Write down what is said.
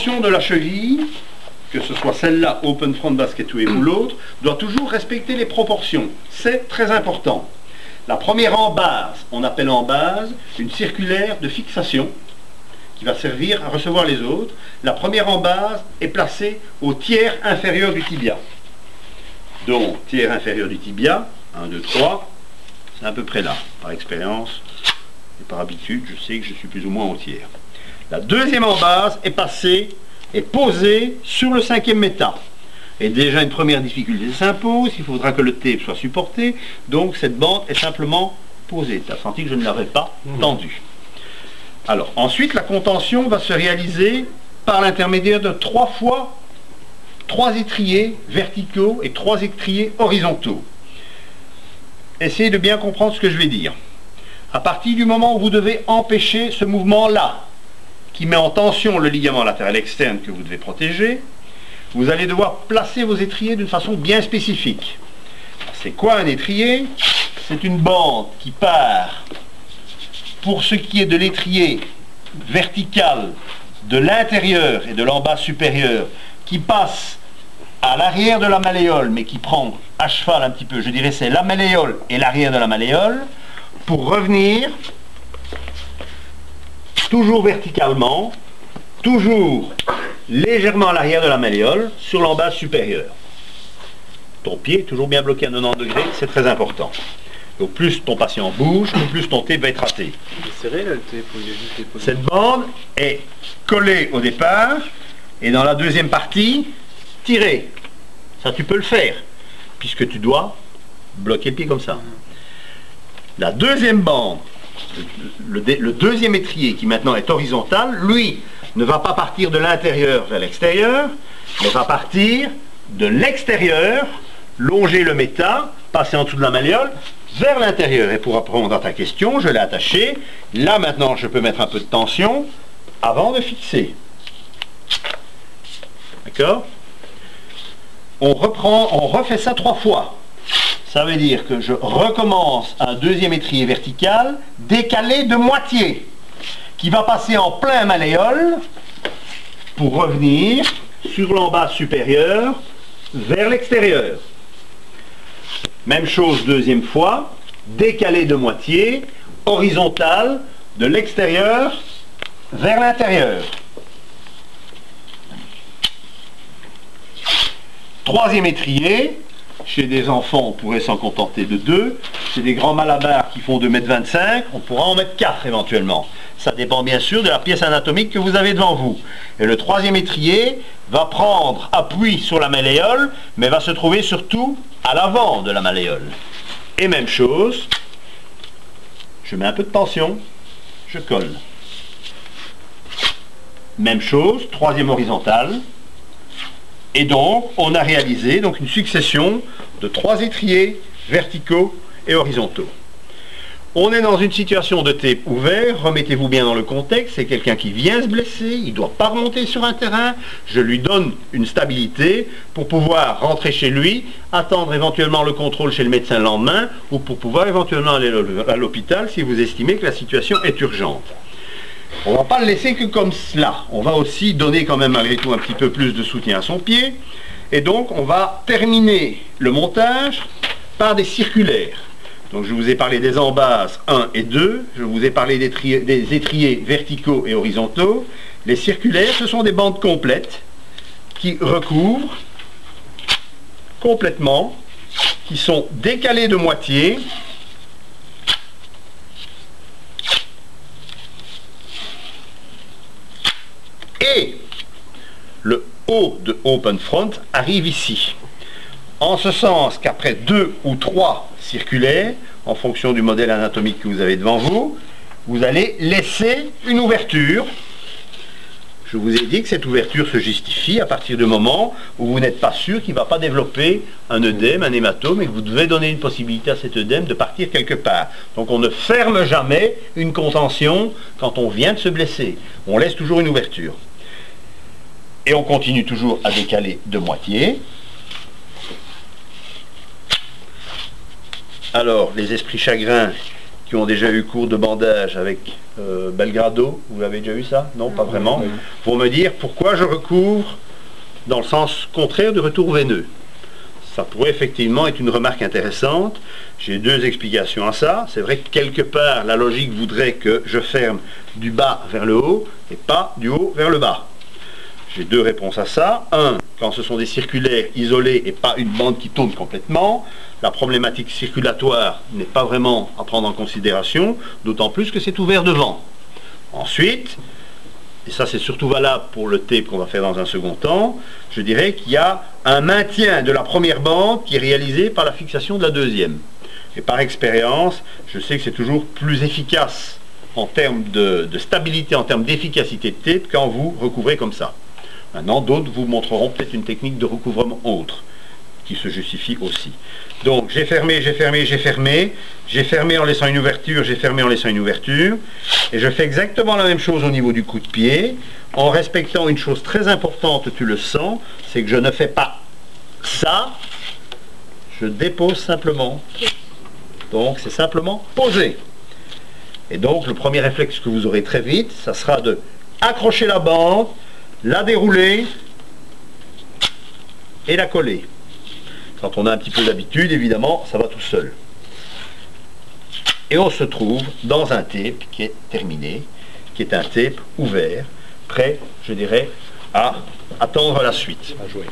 contention de la cheville, que ce soit celle-là, Open Front Basketway ou l'autre, doit toujours respecter les proportions. C'est très important. La première embase, on appelle embase une circulaire de fixation qui va servir à recevoir les autres. La première embase est placée au tiers inférieur du tibia. Donc, tiers inférieur du tibia, 1, 2, 3, c'est à peu près là. Par expérience et par habitude, je sais que je suis plus ou moins au tiers. La deuxième embase est posée sur le 5e méta. Et déjà une première difficulté s'impose, il faudra que le tape soit supporté, donc cette bande est simplement posée. Tu as senti que je ne l'avais pas tendue. Alors, ensuite, la contention va se réaliser par l'intermédiaire de 3 étriers verticaux et 3 étriers horizontaux. Essayez de bien comprendre ce que je vais dire. À partir du moment où vous devez empêcher ce mouvement-là, qui met en tension le ligament latéral externe que vous devez protéger, vous allez devoir placer vos étriers d'une façon bien spécifique. C'est quoi un étrier? C'est une bande qui part, pour ce qui est de l'étrier vertical de l'intérieur et de l'embase supérieure, qui passe à l'arrière de la malléole, mais qui prend à cheval un petit peu, je dirais c'est la malléole et l'arrière de la malléole, pour revenir toujours verticalement, toujours légèrement à l'arrière de la malléole, sur l'embase supérieure. Ton pied est toujours bien bloqué à 90 degrés, c'est très important. Au plus ton patient bouge, au plus ton tape va être raté. Serré, là, le tape, cette bande est collée au départ, et dans la deuxième partie, tirée. Ça, tu peux le faire, puisque tu dois bloquer le pied comme ça. La deuxième bande, le deuxième étrier qui maintenant est horizontal, lui, ne va pas partir de l'intérieur vers l'extérieur, mais va partir de l'extérieur, longer le méta, passer en dessous de la malléole, vers l'intérieur. Et pour répondre à ta question, je l'ai attaché. Là maintenant, je peux mettre un peu de tension avant de fixer. D'accord? On refait ça 3 fois. Ça veut dire que je recommence un deuxième étrier vertical décalé de moitié, qui va passer en plein malléole pour revenir sur l'embase supérieure vers l'extérieur. Même chose deuxième fois, décalé de moitié, horizontal, de l'extérieur vers l'intérieur. Troisième étrier, chez des enfants on pourrait s'en contenter de 2, chez des grands malabars qui font 2,25 m, on pourra en mettre 4 éventuellement. Ça dépend bien sûr de la pièce anatomique que vous avez devant vous. Et le troisième étrier va prendre appui sur la malléole, mais va se trouver surtout à l'avant de la malléole. Et même chose, je mets un peu de tension, je colle. Même chose, troisième horizontale. Et donc, on a réalisé donc une succession de 3 étriers verticaux et horizontaux. On est dans une situation de tape ouvert, remettez-vous bien dans le contexte, c'est quelqu'un qui vient se blesser, il ne doit pas remonter sur un terrain, je lui donne une stabilité pour pouvoir rentrer chez lui, attendre éventuellement le contrôle chez le médecin le lendemain, ou pour pouvoir éventuellement aller à l'hôpital si vous estimez que la situation est urgente. On ne va pas le laisser que comme cela, on va aussi donner quand même malgré tout un petit peu plus de soutien à son pied, et donc on va terminer le montage par des circulaires. Donc je vous ai parlé des embases 1 et 2, je vous ai parlé des étriers verticaux et horizontaux. Les circulaires, ce sont des bandes complètes qui recouvrent complètement, qui sont décalées de moitié, et le haut de Open Front arrive ici. En ce sens qu'après 2 ou 3 circulaires, en fonction du modèle anatomique que vous avez devant vous, vous allez laisser une ouverture. Je vous ai dit que cette ouverture se justifie à partir du moment où vous n'êtes pas sûr qu'il ne va pas développer un œdème, un hématome, et que vous devez donner une possibilité à cet œdème de partir quelque part. Donc on ne ferme jamais une contention quand on vient de se blesser. On laisse toujours une ouverture. Et on continue toujours à décaler de moitié. Alors, les esprits chagrins qui ont déjà eu cours de bandage avec Belgrado, vous avez déjà eu ça? Non, pas vraiment. Pour me dire pourquoi je recouvre dans le sens contraire du retour veineux. Ça pourrait effectivement être une remarque intéressante. J'ai deux explications à ça. C'est vrai que quelque part, la logique voudrait que je ferme du bas vers le haut et pas du haut vers le bas. J'ai deux réponses à ça. Un, quand ce sont des circulaires isolés et pas une bande qui tourne complètement, la problématique circulatoire n'est pas vraiment à prendre en considération, d'autant plus que c'est ouvert devant. Ensuite, et ça c'est surtout valable pour le tape qu'on va faire dans un second temps, je dirais qu'il y a un maintien de la première bande qui est réalisé par la fixation de la deuxième. Et par expérience, je sais que c'est toujours plus efficace en termes de stabilité, en termes d'efficacité de tape, quand vous recouvrez comme ça. Maintenant, d'autres vous montreront peut-être une technique de recouvrement autre, qui se justifie aussi. Donc, j'ai fermé, j'ai fermé, j'ai fermé, j'ai fermé en laissant une ouverture, j'ai fermé en laissant une ouverture, et je fais exactement la même chose au niveau du coup de pied, en respectant une chose très importante, tu le sens, c'est que je ne fais pas ça, je dépose simplement. Donc, c'est simplement poser. Et donc, le premier réflexe que vous aurez très vite, ça sera de accrocher la bande, la dérouler et la coller. Quand on a un petit peu d'habitude, évidemment, ça va tout seul. Et on se trouve dans un tape qui est terminé, qui est un tape ouvert, prêt, je dirais, à attendre la suite. À jouer.